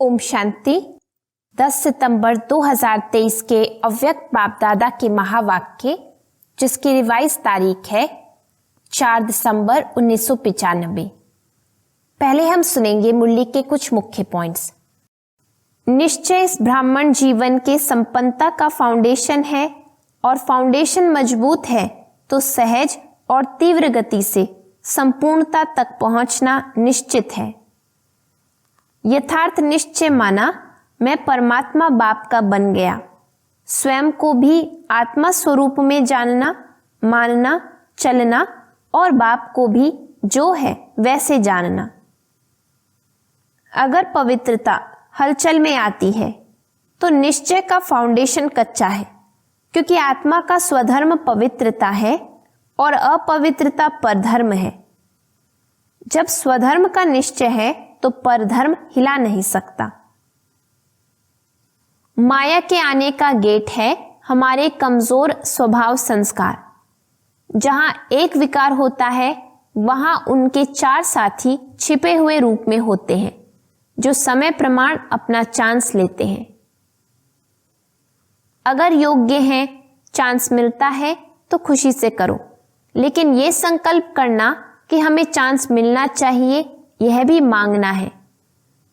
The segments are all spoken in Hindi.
ओम शांति। 10 सितंबर 2023 के अव्यक्त बाप दादा के महावाक्य, जिसकी रिवाइज तारीख है 4 दिसंबर 1995। पहले हम सुनेंगे मुरली के कुछ मुख्य पॉइंट्स। निश्चय इस ब्राह्मण जीवन के संपन्नता का फाउंडेशन है और फाउंडेशन मजबूत है तो सहज और तीव्र गति से संपूर्णता तक पहुंचना निश्चित है। यथार्थ निश्चय माना, मैं परमात्मा बाप का बन गया। स्वयं को भी आत्मा स्वरूप में जानना, मानना, चलना और बाप को भी जो है वैसे जानना। अगर पवित्रता हलचल में आती है तो निश्चय का फाउंडेशन कच्चा है, क्योंकि आत्मा का स्वधर्म पवित्रता है और अपवित्रता परधर्म है। जब स्वधर्म का निश्चय है तो परधर्म हिला नहीं सकता। माया के आने का गेट है हमारे कमजोर स्वभाव संस्कार। जहां एक विकार होता है वहां उनके 4 साथी छिपे हुए रूप में होते हैं, जो समय प्रमाण अपना चांस लेते हैं। अगर योग्य हैं, चांस मिलता है तो खुशी से करो, लेकिन यह संकल्प करना कि हमें चांस मिलना चाहिए, यह भी मांगना है।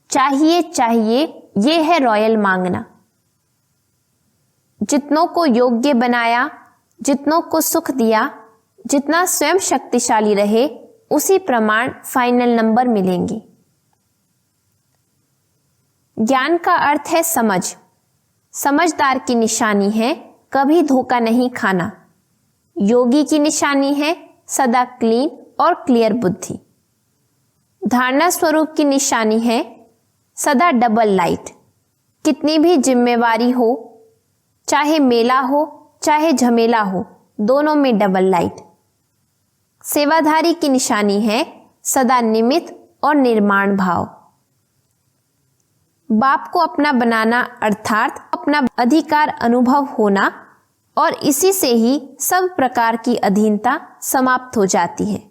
चाहिए चाहिए, यह है रॉयल मांगना। जितनों को योग्य बनाया, जितनों को सुख दिया, जितना स्वयं शक्तिशाली रहे, उसी प्रमाण फाइनल नंबर मिलेंगे। ज्ञान का अर्थ है समझ। समझदार की निशानी है कभी धोखा नहीं खाना। योगी की निशानी है सदा क्लीन और क्लियर बुद्धि। धारणा स्वरूप की निशानी है सदा डबल लाइट। कितनी भी जिम्मेवारी हो, चाहे मेला हो चाहे झमेला हो, दोनों में डबल लाइट। सेवाधारी की निशानी है सदा निमित्त और निर्माण भाव। बाप को अपना बनाना अर्थात अपना अधिकार अनुभव होना, और इसी से ही सब प्रकार की अधीनता समाप्त हो जाती है।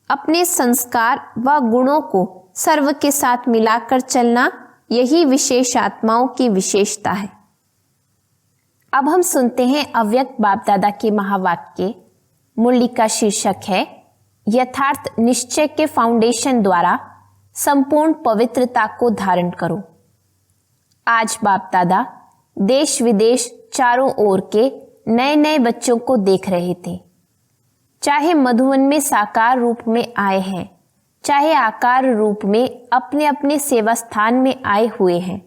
अपने संस्कार व गुणों को सर्व के साथ मिलाकर चलना, यही विशेष आत्माओं की विशेषता है। अब हम सुनते हैं अव्यक्त बाप दादा के महावाक्य। मुरली का शीर्षक है यथार्थ निश्चय के फाउंडेशन द्वारा संपूर्ण पवित्रता को धारण करो। आज बाप दादा देश विदेश चारों ओर के नए नए बच्चों को देख रहे थे। चाहे मधुवन में साकार रूप में आए हैं, चाहे आकार रूप में अपने अपने सेवा स्थान में आए हुए हैं,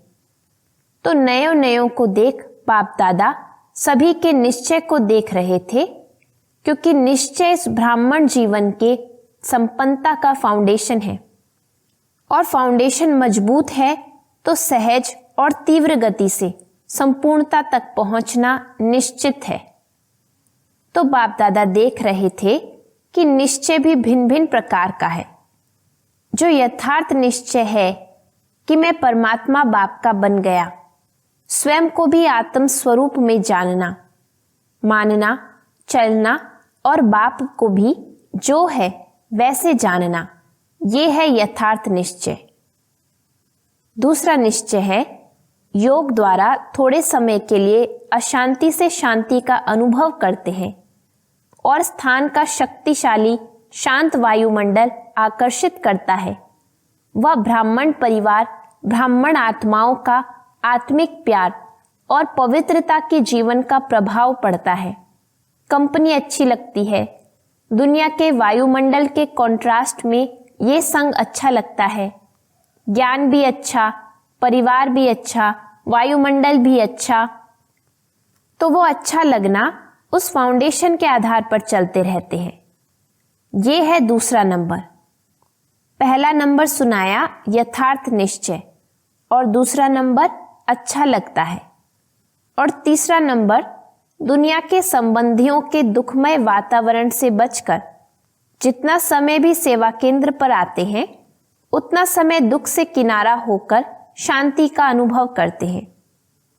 तो नयों नयों को देख बाप दादा सभी के निश्चय को देख रहे थे, क्योंकि निश्चय इस ब्राह्मण जीवन के संपन्नता का फाउंडेशन है, और फाउंडेशन मजबूत है तो सहज और तीव्र गति से संपूर्णता तक पहुंचना निश्चित है। तो बाप दादा देख रहे थे कि निश्चय भी भिन्न भिन्न प्रकार का है। जो यथार्थ निश्चय है कि मैं परमात्मा बाप का बन गया, स्वयं को भी आत्म स्वरूप में जानना, मानना, चलना और बाप को भी जो है वैसे जानना, ये है यथार्थ निश्चय। दूसरा निश्चय है योग द्वारा थोड़े समय के लिए अशांति से शांति का अनुभव करते हैं और स्थान का शक्तिशाली शांत वायुमंडल आकर्षित करता है। वह ब्राह्मण परिवार, ब्राह्मण आत्माओं का आत्मिक प्यार और पवित्रता के जीवन का प्रभाव पड़ता है। कंपनी अच्छी लगती है। दुनिया के वायुमंडल के कंट्रास्ट में ये संग अच्छा लगता है। ज्ञान भी अच्छा, परिवार भी अच्छा, वायुमंडल भी अच्छा। तो वो अच्छा लगना उस फाउंडेशन के आधार पर चलते रहते हैं। ये है दूसरा नंबर। पहला नंबर सुनाया यथार्थ निश्चय, और दूसरा नंबर अच्छा लगता है, और तीसरा नंबर दुनिया के संबंधियों के दुखमय वातावरण से बचकर जितना समय भी सेवा केंद्र पर आते हैं, उतना समय दुख से किनारा होकर शांति का अनुभव करते हैं।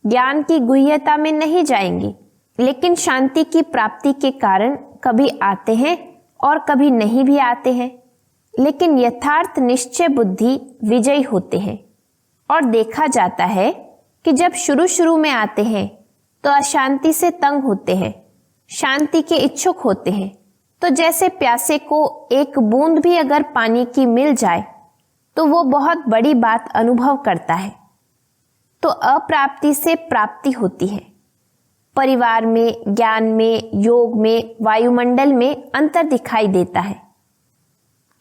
ज्ञान की गुह्यता में नहीं जाएंगे, लेकिन शांति की प्राप्ति के कारण कभी आते हैं और कभी नहीं भी आते हैं। लेकिन यथार्थ निश्चय बुद्धि विजयी होते हैं। और देखा जाता है कि जब शुरू शुरू में आते हैं तो अशांति से तंग होते हैं, शांति के इच्छुक होते हैं। तो जैसे प्यासे को एक बूंद भी अगर पानी की मिल जाए तो वो बहुत बड़ी बात अनुभव करता है। तो अप्राप्ति से प्राप्ति होती है। परिवार में, ज्ञान में, योग में, वायुमंडल में अंतर दिखाई देता है।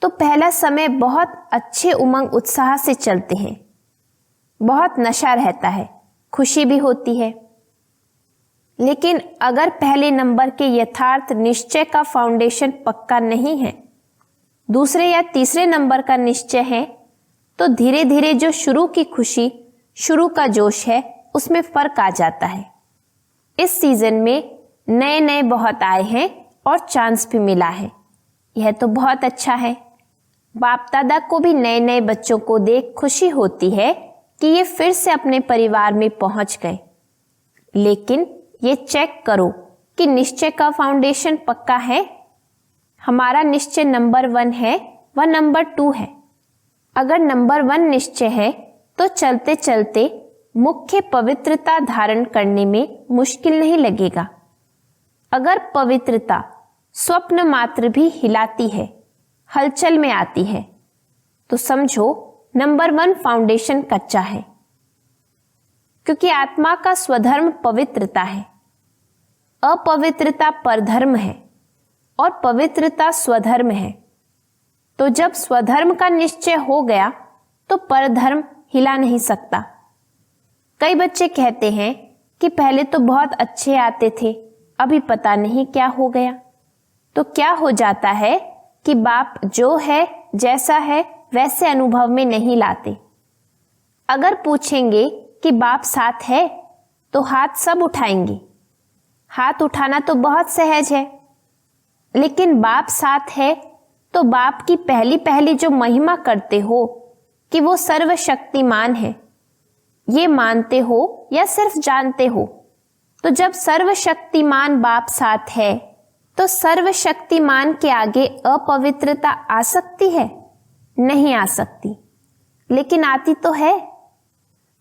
तो पहला समय बहुत अच्छे उमंग उत्साह से चलते हैं, बहुत नशा रहता है, खुशी भी होती है। लेकिन अगर पहले नंबर के यथार्थ निश्चय का फाउंडेशन पक्का नहीं है, दूसरे या तीसरे नंबर का निश्चय है, तो धीरे धीरे जो शुरू की खुशी, शुरू का जोश है, उसमें फर्क आ जाता है। इस सीजन में नए नए बहुत आए हैं और चांस भी मिला है। यह तो बहुत अच्छा है। बाप दादा को भी नए नए बच्चों को देख खुशी होती है कि ये फिर से अपने परिवार में पहुंच गए। लेकिन ये चेक करो कि निश्चय का फाउंडेशन पक्का है। हमारा निश्चय नंबर 1 है व नंबर 2 है। अगर नंबर 1 निश्चय है तो चलते चलते मुख्य पवित्रता धारण करने में मुश्किल नहीं लगेगा। अगर पवित्रता स्वप्न मात्र भी हिलाती है, हलचल में आती है, तो समझो नंबर 1 फाउंडेशन कच्चा है। क्योंकि आत्मा का स्वधर्म पवित्रता है, अपवित्रता परधर्म है और पवित्रता स्वधर्म है। तो जब स्वधर्म का निश्चय हो गया तो परधर्म हिला नहीं सकता। कई बच्चे कहते हैं कि पहले तो बहुत अच्छे आते थे, अभी पता नहीं क्या हो गया। तो क्या हो जाता है कि बाप जो है, जैसा है, वैसे अनुभव में नहीं लाते। अगर पूछेंगे कि बाप साथ है तो हाथ सब उठाएंगे। हाथ उठाना तो बहुत सहज है, लेकिन बाप साथ है तो बाप की पहली पहली जो महिमा करते हो कि वो सर्वशक्तिमान है, ये मानते हो या सिर्फ जानते हो? तो जब सर्वशक्तिमान बाप साथ है तो सर्वशक्तिमान के आगे अपवित्रता आ सकती है? नहीं आ सकती। लेकिन आती तो है।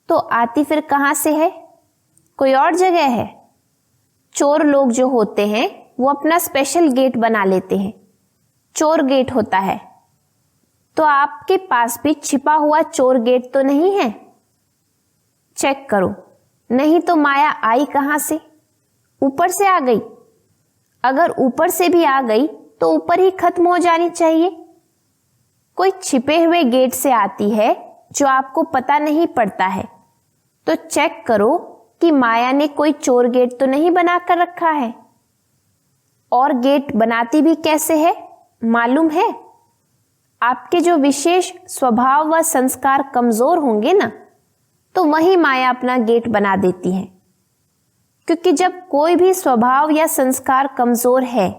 तो आती फिर कहां से है? कोई और जगह है। चोर लोग जो होते हैं वो अपना स्पेशल गेट बना लेते हैं, चोर गेट होता है। तो आपके पास भी छिपा हुआ चोर गेट तो नहीं है? चेक करो। नहीं तो माया आई कहां से? ऊपर से आ गई। अगर ऊपर से भी आ गई तो ऊपर ही खत्म हो जानी चाहिए। कोई छिपे हुए गेट से आती है जो आपको पता नहीं पड़ता है। तो चेक करो कि माया ने कोई चोर गेट तो नहीं बनाकर रखा है। और गेट बनाती भी कैसे है मालूम है? आपके जो विशेष स्वभाव व संस्कार कमजोर होंगे ना, तो वही माया अपना गेट बना देती है। क्योंकि जब कोई भी स्वभाव या संस्कार कमजोर है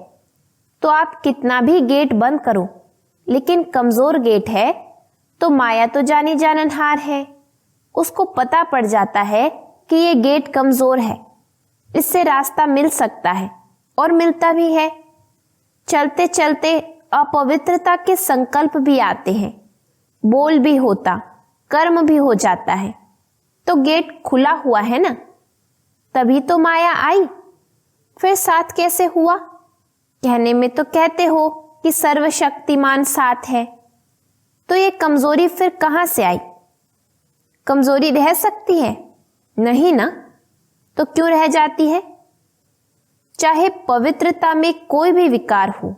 तो आप कितना भी गेट बंद करो, लेकिन कमजोर गेट है तो माया तो जानी जाननहार है। उसको पता पड़ जाता है कि ये गेट कमजोर है, इससे रास्ता मिल सकता है और मिलता भी है। चलते चलते अपवित्रता के संकल्प भी आते हैं, बोल भी होता, कर्म भी हो जाता है। तो गेट खुला हुआ है ना, तभी तो माया आई। फिर साथ कैसे हुआ? कहने में तो कहते हो कि सर्वशक्तिमान साथ है, तो ये कमजोरी फिर कहां से आई? कमजोरी रह सकती है? नहीं ना। तो क्यों रह जाती है? चाहे पवित्रता में कोई भी विकार हो,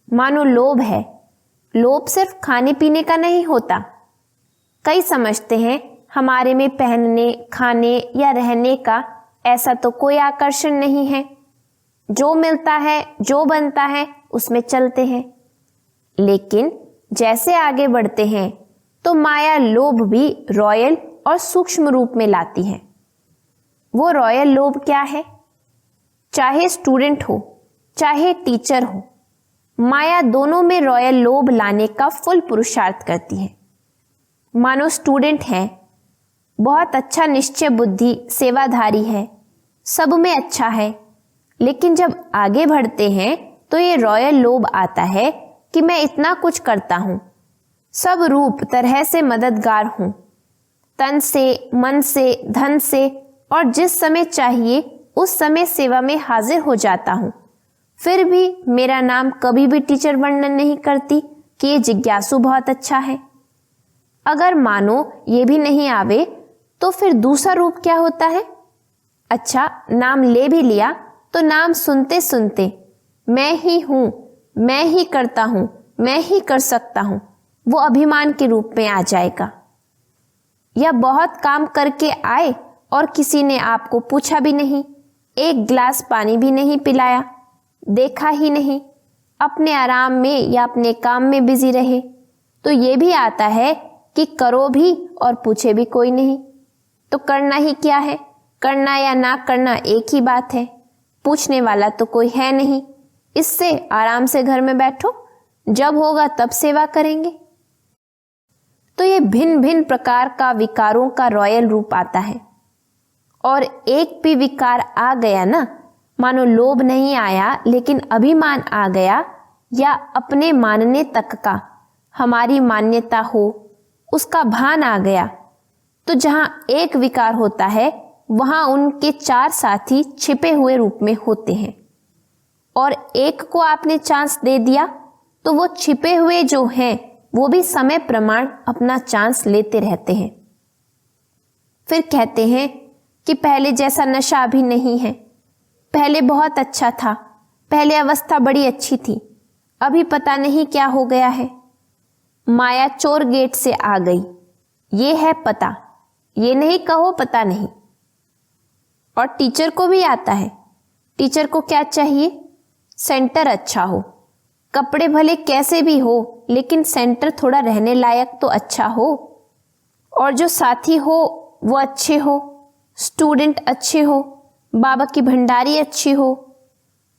मानो लोभ है, लोभ सिर्फ खाने पीने का नहीं होता। कई समझते हैं हमारे में पहनने, खाने या रहने का ऐसा तो कोई आकर्षण नहीं है, जो मिलता है, जो बनता है, उसमें चलते हैं। लेकिन जैसे आगे बढ़ते हैं तो माया लोभ भी रॉयल और सूक्ष्म रूप में लाती है। वो रॉयल लोभ क्या है? चाहे स्टूडेंट हो, चाहे टीचर हो, माया दोनों में रॉयल लोभ लाने का फुल पुरुषार्थ करती है। मानो स्टूडेंट है, बहुत अच्छा निश्चय बुद्धि, सेवाधारी है, सब में अच्छा है, लेकिन जब आगे बढ़ते हैं तो ये रॉयल लोभ आता है कि मैं इतना कुछ करता हूँ, सब रूप तरह से मददगार हूँ, तन से, मन से, धन से, और जिस समय चाहिए उस समय सेवा में हाजिर हो जाता हूँ, फिर भी मेरा नाम कभी भी टीचर वर्णन नहीं करती कि ये जिज्ञासु बहुत अच्छा है। अगर मानो ये भी नहीं आवे तो फिर दूसरा रूप क्या होता है? अच्छा, नाम ले भी लिया तो नाम सुनते सुनते मैं ही हूं, मैं ही करता हूं, मैं ही कर सकता हूं, वो अभिमान के रूप में आ जाएगा। या बहुत काम करके आए और किसी ने आपको पूछा भी नहीं, एक गिलास पानी भी नहीं पिलाया, देखा ही नहीं, अपने आराम में या अपने काम में बिजी रहे, तो ये भी आता है कि करो भी और पूछे भी कोई नहीं। तो करना ही क्या है? करना या ना करना एक ही बात है, पूछने वाला तो कोई है नहीं, इससे आराम से घर में बैठो, जब होगा तब सेवा करेंगे। तो ये भिन्न भिन्न प्रकार का विकारों का रॉयल रूप आता है। और एक भी विकार आ गया ना, मानो लोभ नहीं आया लेकिन अभिमान आ गया, या अपने मानने तक का हमारी मान्यता हो उसका भान आ गया, तो जहां एक विकार होता है वहां उनके चार साथी छिपे हुए रूप में होते हैं। और एक को आपने चांस दे दिया तो वो छिपे हुए जो हैं वो भी समय प्रमाण अपना चांस लेते रहते हैं। फिर कहते हैं कि पहले जैसा नशा अभी नहीं है, पहले बहुत अच्छा था, पहले अवस्था बड़ी अच्छी थी, अभी पता नहीं क्या हो गया है। माया चोर गेट से आ गई, ये है पता, ये नहीं कहो पता नहीं। और टीचर को भी आता है। टीचर को क्या चाहिए? सेंटर अच्छा हो, कपड़े भले कैसे भी हो लेकिन सेंटर थोड़ा रहने लायक तो अच्छा हो, और जो साथी हो वो अच्छे हो, स्टूडेंट अच्छे हो, बाबा की भंडारी अच्छी हो।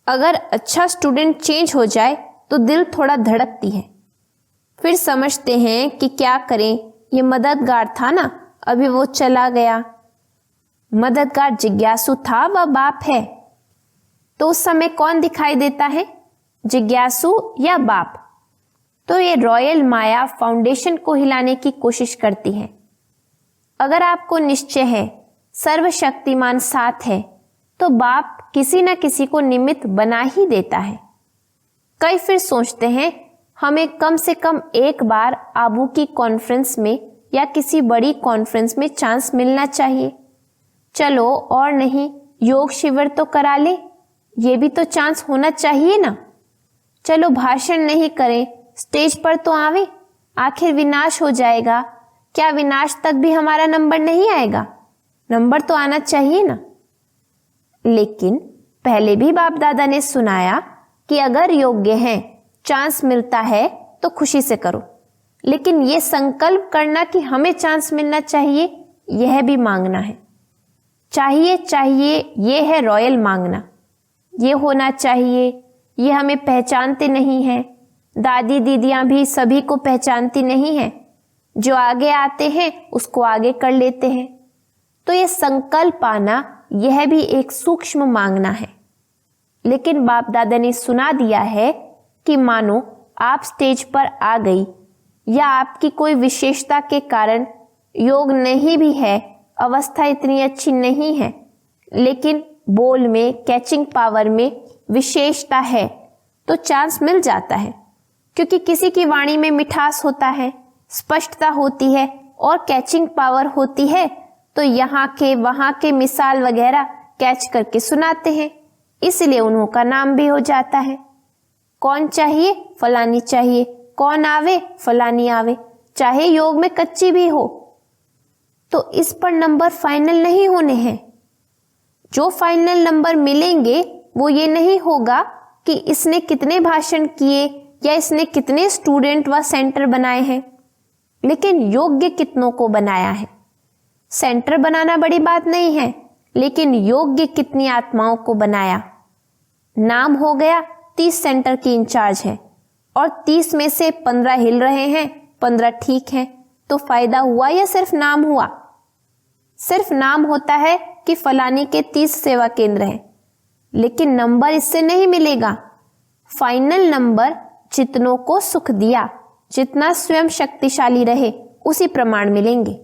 अगर अच्छा स्टूडेंट चेंज हो जाए तो दिल थोड़ा धड़कती है। फिर समझते हैं कि क्या करें, ये मददगार था ना, अभी वो चला गया। मददगार जिज्ञासु था, वह बाप है। तो उस समय कौन दिखाई देता है, जिज्ञासु या बाप? तो ये रॉयल माया फाउंडेशन को हिलाने की कोशिश करती है। अगर आपको निश्चय है सर्वशक्तिमान साथ है तो बाप किसी न किसी को निमित्त बना ही देता है। कई फिर सोचते हैं हमें कम से कम एक बार आबू की कॉन्फ्रेंस में या किसी बड़ी कॉन्फ्रेंस में चांस मिलना चाहिए। चलो और नहीं योग शिविर तो करा ले, ये भी तो चांस होना चाहिए ना। चलो भाषण नहीं करें, स्टेज पर तो आवे, आखिर विनाश हो जाएगा, क्या विनाश तक भी हमारा नंबर नहीं आएगा? नंबर तो आना चाहिए ना। लेकिन पहले भी बाप दादा ने सुनाया कि अगर योग्य हैं, चांस मिलता है तो खुशी से करो, लेकिन ये संकल्प करना कि हमें चांस मिलना चाहिए, यह भी मांगना है। चाहिए चाहिए, ये है रॉयल मांगना। ये होना चाहिए, ये हमें पहचानते नहीं हैं। दादी दीदियां भी सभी को पहचानती नहीं हैं, जो आगे आते हैं उसको आगे कर लेते हैं। तो ये संकल्प आना, यह भी एक सूक्ष्म मांगना है। लेकिन बाप दादा ने सुना दिया है कि मानो आप स्टेज पर आ गई या आपकी कोई विशेषता के कारण योग नहीं भी है, अवस्था इतनी अच्छी नहीं है, लेकिन बोल में, कैचिंग पावर में विशेषता है, तो चांस मिल जाता है। क्योंकि किसी की वाणी में मिठास होता है, स्पष्टता होती है और कैचिंग पावर होती है, तो यहाँ के वहाँ के मिसाल वगैरह कैच करके सुनाते हैं, इसलिए उन्हों का नाम भी हो जाता है। कौन चाहिए? फलानी चाहिए। कौन आवे? फलानी आवे, चाहे योग में कच्ची भी हो। तो इस पर नंबर फाइनल नहीं होने हैं। जो फाइनल नंबर मिलेंगे वो ये नहीं होगा कि इसने कितने भाषण किए या इसने कितने स्टूडेंट व सेंटर बनाए हैं, लेकिन योग्य कितनों को बनाया है। सेंटर बनाना बड़ी बात नहीं है, लेकिन योग्य कितनी आत्माओं को बनाया। नाम हो गया 30 सेंटर की इंचार्ज है और 30 में से 15 हिल रहे हैं, 15 ठीक हैं, तो फायदा हुआ या सिर्फ नाम हुआ? सिर्फ नाम होता है कि फलानी के 30 सेवा केंद्र हैं, लेकिन नंबर इससे नहीं मिलेगा। फाइनल नंबर जितनों को सुख दिया, जितना स्वयं शक्तिशाली रहे उसी प्रमाण मिलेंगे।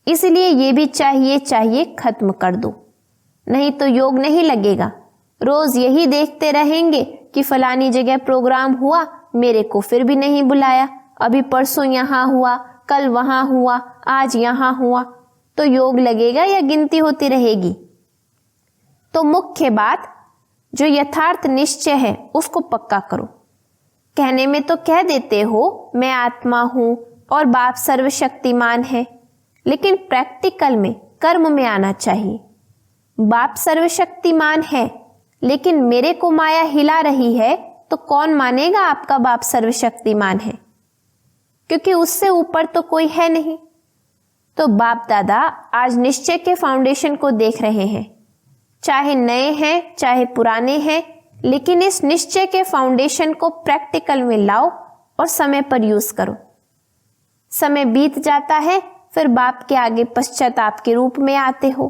इसलिए ये भी चाहिए खत्म कर दो, नहीं तो योग नहीं लगेगा। रोज यही देखते रहेंगे कि फलानी जगह प्रोग्राम हुआ, मेरे को फिर भी नहीं बुलाया, अभी परसों यहाँ हुआ, कल वहां हुआ, आज यहाँ हुआ, तो योग लगेगा या गिनती होती रहेगी? तो मुख्य बात जो यथार्थ निश्चय है उसको पक्का करो। कहने में तो कह देते हो मैं आत्मा हूं और बाप सर्वशक्तिमान है, लेकिन प्रैक्टिकल में, कर्म में आना चाहिए। बाप सर्वशक्तिमान है, लेकिन मेरे को माया हिला रही है, तो कौन मानेगा आपका बाप सर्वशक्तिमान है? क्योंकि उससे ऊपर तो कोई है नहीं। तो बाप दादा आज निश्चय के फाउंडेशन को देख रहे हैं, चाहे नए हैं चाहे पुराने हैं, लेकिन इस निश्चय के फाउंडेशन को प्रैक्टिकल में लाओ और समय पर यूज करो। समय बीत जाता है, फिर बाप के आगे पश्चाताप के रूप में आते हो,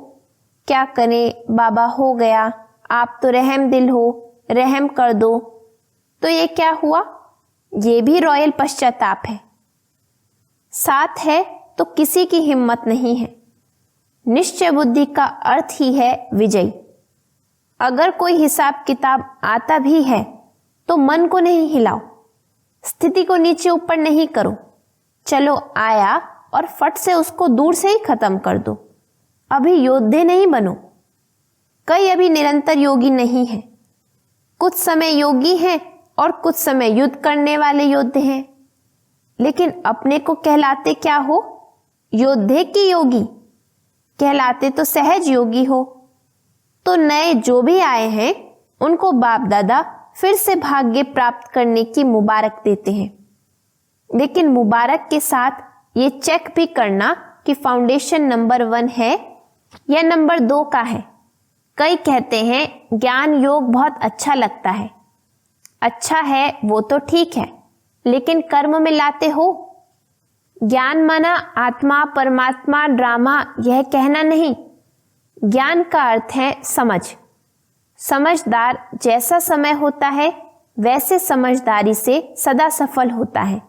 क्या करें बाबा, हो गया, आप तो रहम दिल हो, रहम कर दो। तो ये क्या हुआ? ये भी रॉयल पश्चाताप है। साथ है तो किसी की हिम्मत नहीं है। निश्चय बुद्धि का अर्थ ही है विजय। अगर कोई हिसाब किताब आता भी है तो मन को नहीं हिलाओ, स्थिति को नीचे ऊपर नहीं करो। चलो आया और फट से उसको दूर से ही खत्म कर दो। अभी योद्धे नहीं बनो। कई अभी निरंतर योगी नहीं है, कुछ समय योगी हैं और कुछ समय युद्ध करने वाले योद्धे हैं। लेकिन अपने को कहलाते क्या हो? योद्धे की योगी कहलाते तो सहज योगी हो। तो नए जो भी आए हैं उनको बाप दादा फिर से भाग्य प्राप्त करने की मुबारक देते हैं, लेकिन मुबारक के साथ ये चेक भी करना कि फाउंडेशन नंबर 1 है या नंबर 2 का है। कई कहते हैं ज्ञान योग बहुत अच्छा लगता है। अच्छा है वो तो ठीक है, लेकिन कर्म में लाते हो? ज्ञान माना आत्मा परमात्मा ड्रामा, यह कहना नहीं। ज्ञान का अर्थ है समझ। समझदार जैसा समय होता है वैसे समझदारी से सदा सफल होता है।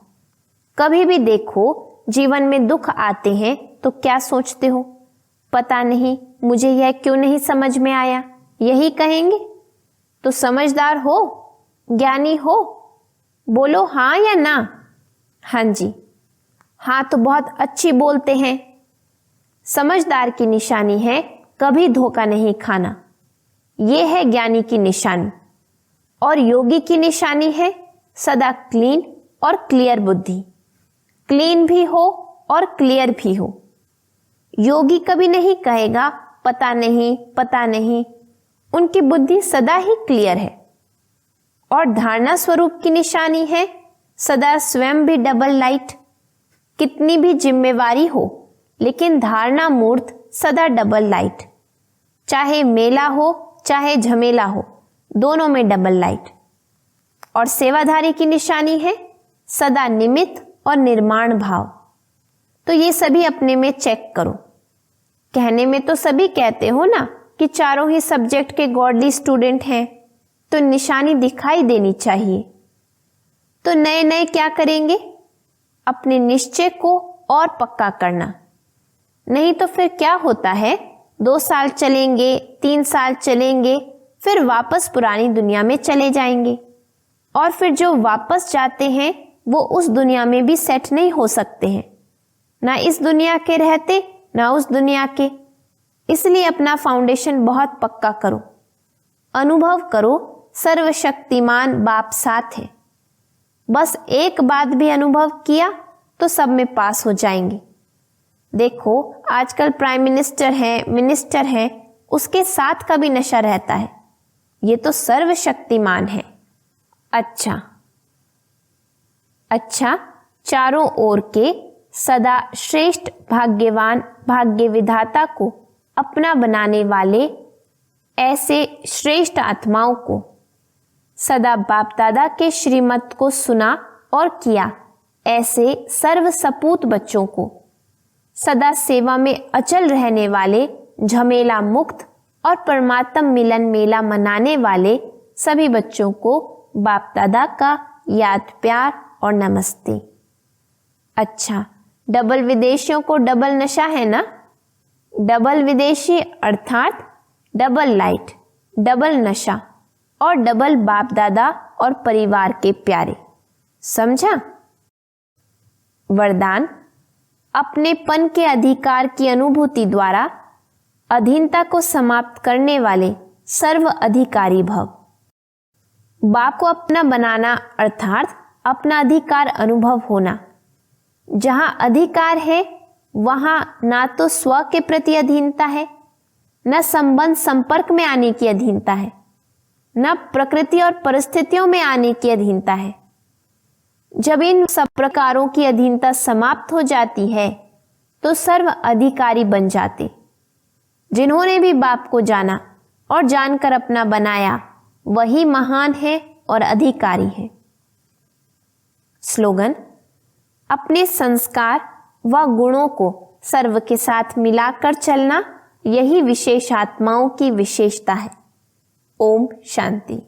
कभी भी देखो जीवन में दुख आते हैं तो क्या सोचते हो? पता नहीं मुझे यह क्यों नहीं समझ में आया, यही कहेंगे। तो समझदार हो, ज्ञानी हो? बोलो हाँ या ना। हाँ जी, हाँ तो बहुत अच्छी बोलते हैं। समझदार की निशानी है कभी धोखा नहीं खाना, यह है ज्ञानी की निशानी। और योगी की निशानी है सदा क्लीन और क्लियर बुद्धि। क्लीन भी हो और क्लियर भी हो। योगी कभी नहीं कहेगा पता नहीं पता नहीं, उनकी बुद्धि सदा ही क्लियर है। और धारणा स्वरूप की निशानी है सदा स्वयं भी डबल लाइट। कितनी भी जिम्मेवारी हो लेकिन धारणा मूर्त सदा डबल लाइट। चाहे मेला हो चाहे झमेला हो, दोनों में डबल लाइट। और सेवाधारी की निशानी है सदा निमित्त और निर्माण भाव। तो ये सभी अपने में चेक करो। कहने में तो सभी कहते हो ना कि चारों ही सब्जेक्ट के गॉडली स्टूडेंट हैं, तो निशानी दिखाई देनी चाहिए। तो नए नए क्या करेंगे? अपने निश्चय को और पक्का करना। नहीं तो फिर क्या होता है, 2 साल चलेंगे, 3 साल चलेंगे, फिर वापस पुरानी दुनिया में चले जाएंगे। और फिर जो वापस जाते हैं वो उस दुनिया में भी सेट नहीं हो सकते हैं, ना इस दुनिया के रहते ना उस दुनिया के। इसलिए अपना फाउंडेशन बहुत पक्का करो। अनुभव करो सर्वशक्तिमान बाप साथ है। बस एक बात भी अनुभव किया तो सब में पास हो जाएंगे। देखो आजकल प्राइम मिनिस्टर है, मिनिस्टर है, उसके साथ का भी नशा रहता है। ये तो सर्वशक्तिमान है। अच्छा, चारों ओर के सदा श्रेष्ठ भाग्यवान भाग्य विधाता को अपना बनाने वाले ऐसे श्रेष्ठ आत्माओं को सदा बाप दादा के श्रीमत को सुना और किया, ऐसे सर्व सपूत बच्चों को सदा सेवा में अचल रहने वाले झमेला मुक्त और परमात्म मिलन मेला मनाने वाले सभी बच्चों को बाप दादा का याद प्यार और नमस्ते। अच्छा, डबल विदेशियों को डबल नशा है ना? डबल विदेशी अर्थात डबल लाइट, डबल नशा और डबल बाप दादा और परिवार के प्यारे। समझा? वरदान, अपनेपन के अधिकार की अनुभूति द्वारा अधीनता को समाप्त करने वाले सर्व अधिकारी भव। बाप को अपना बनाना अर्थात अपना अधिकार अनुभव होना। जहां अधिकार है वहां ना तो स्व के प्रति अधीनता है, न संबंध संपर्क में आने की अधीनता है, न प्रकृति और परिस्थितियों में आने की अधीनता है। जब इन सब प्रकारों की अधीनता समाप्त हो जाती है तो सर्व अधिकारी बन जाते। जिन्होंने भी बाप को जाना और जानकर अपना बनाया वही महान है और अधिकारी है। स्लोगन, अपने संस्कार व गुणों को सर्व के साथ मिलाकर चलना यही विशेष आत्माओं की विशेषता है। ओम शांति।